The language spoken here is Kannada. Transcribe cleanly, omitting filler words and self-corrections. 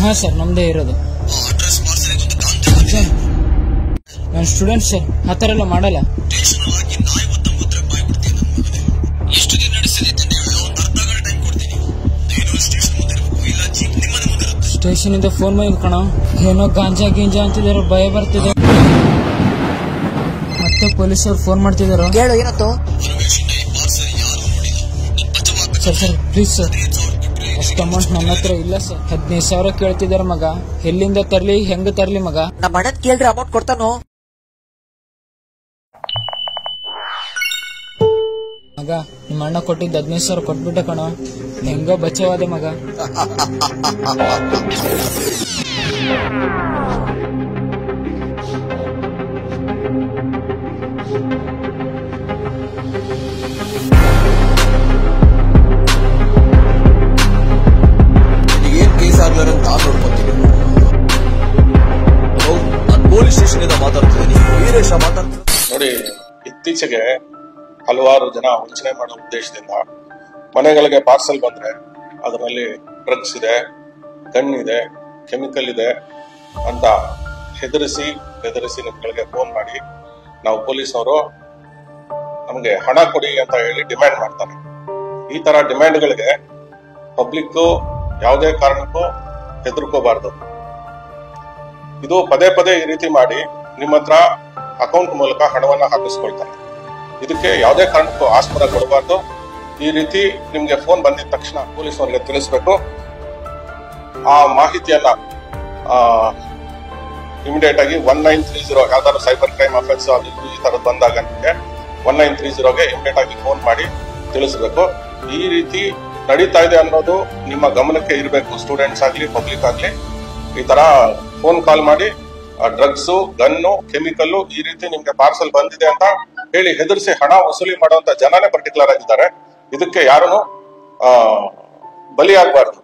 ಹಾ ಸರ್, ನಮ್ದೇ ಇರೋದು. ನಾನು ಸ್ಟೂಡೆಂಟ್ ಸರ್, ಆ ಥರ ಎಲ್ಲ ಮಾಡಲ್ಲ. ಸ್ಟೇಷನ್ ಇಂದ ಫೋನ್ ಮಾಡಿ ಕಣ, ಏನೋ ಗಾಂಜಾ ಗಿಂಜಾ ಅಂತಿದಾರ, ಭಯ ಬರ್ತಿದೆ. ಮತ್ತೆ ಪೊಲೀಸರು ಫೋನ್ ಮಾಡ್ತಿದಾರ. ಹೇಳು ಏನತ್ತು? ಸರ್ ಸರ್ ಪ್ಲೀಸ್ ಸರ್, ಅಷ್ಟು ಅಮೌಂಟ್ ನನ್ನ ಹತ್ರ ಇಲ್ಲ ಸರ್. 15,000 ಕೇಳ್ತಿದಾರ ಮಗ. ಎಲ್ಲಿಂದ ತರ್ಲಿ, ಹೆಂಗ ತರ್ಲಿ ಮಗ? ನಮ್ಮ ಅಣ್ಣನ್ ಕೇಳ್ರಿ, ಅಮೌಂಟ್ ಕೊಡ್ತಾನು. ಮಗ, ನಿಮ್ಮ ಅಣ್ಣ ಕೊಟ್ಟಿದ್ದ 15,000 ಕೊಟ್ಬಿಟ್ಟೆ ಕಣ. ಹೆಂಗ ಬಚಾವಾದೆ ಮಗ. ಏನ್ ಕೇಸ್ ಆಗ್ಲಾರ ನಾನ್ ನೋಡ್ಕೊಂತೀನಿ. ಪೊಲೀಸ್ ಸ್ಟೇಷನ್ ಇಂದ ಮಾತಾಡ್ತಿದ್ದೀನಿ, ವೀರೇಶ ಮಾತಾಡ್ತೀನಿ. ನೋಡಿ, ಇತ್ತೀಚೆಗೆ ಹಲವಾರು ಜನ ವಂಚನೆ ಮಾಡೋ ಉದ್ದೇಶದಿಂದ ಮನೆಗಳಿಗೆ ಪಾರ್ಸಲ್ ಬಂದ್ರೆ ಅದರಲ್ಲಿ ಡ್ರಗ್ಸ್ ಇದೆ, ಗನ್ ಇದೆ, ಕೆಮಿಕಲ್ ಇದೆ ಅಂತ ಹೆದರಿಸಿ ನಿಮ್ಗಳಿಗೆ ಫೋನ್ ಮಾಡಿ ನಾವು ಪೊಲೀಸವರು ನಮ್ಗೆ ಹಣ ಕೊಡಿ ಅಂತ ಹೇಳಿ ಡಿಮ್ಯಾಂಡ್ ಮಾಡ್ತಾರೆ. ಈ ತರ ಡಿಮ್ಯಾಂಡ್ಗಳಿಗೆ ಪಬ್ಲಿಕ್ ಯಾವುದೇ ಕಾರಣಕ್ಕೂ ಹೆದರ್ಕೋಬಾರ್ದು. ಇದು ಪದೇ ಪದೇ ಈ ರೀತಿ ಮಾಡಿ ನಿಮ್ಮ ಹತ್ರ ಅಕೌಂಟ್ ಮೂಲಕ ಹಣವನ್ನ ಹಾಕಿಸ್ಕೊಳ್ತಾರೆ. ಇದಕ್ಕೆ ಯಾವುದೇ ಕಾರಣಕ್ಕೂ ಆಸ್ಪದ ಕೊಡಬಾರ್ದು. ಈ ರೀತಿ ನಿಮ್ಗೆ ಫೋನ್ ಬಂದಿದ ತಕ್ಷಣ ಪೊಲೀಸರಿಗೆ ತಿಳಿಸ್ಬೇಕು. ಆ ಮಾಹಿತಿಯನ್ನ ಇಮಿಡಿಯೇಟ್ ಆಗಿ 1930 ಯಾವ್ದಾದ್ರು ಸೈಬರ್ ಕ್ರೈಮ್ ಅಫೆನ್ಸ್ ಅದು ಈ ತರದ್ ಬಂದಾಗ ನಿಮಗೆ 1930ಗೆ ಇಮಿಡಿಯೇಟ್ ಆಗಿ ಫೋನ್ ಮಾಡಿ ತಿಳಿಸ್ಬೇಕು. ಈ ರೀತಿ ನಡೀತಾ ಇದೆ ಅನ್ನೋದು ನಿಮ್ಮ ಗಮನಕ್ಕೆ ಇರಬೇಕು. ಸ್ಟೂಡೆಂಟ್ಸ್ ಆಗ್ಲಿ, ಪಬ್ಲಿಕ್ ಆಗ್ಲಿ, ಈ ತರ ಫೋನ್ ಕಾಲ್ ಮಾಡಿ ಡ್ರಗ್ಸು, ಗನ್ನು, ಕೆಮಿಕಲ್ಲು ಈ ರೀತಿ ನಿಮ್ಗೆ ಪಾರ್ಸಲ್ ಬಂದಿದೆ ಅಂತ ಹೇಳಿ ಹೆದರ್ಸಿ ಹಣ ವಸೂಲಿ ಮಾಡುವಂತ ಜನನೇ ಪರ್ಟಿಕ್ಯುಲರ್ ಆಗಿದ್ದಾರೆ. ಇದಕ್ಕೆ ಯಾರನ್ನು ಬಲಿಯಾಗಬಾರ್ದು.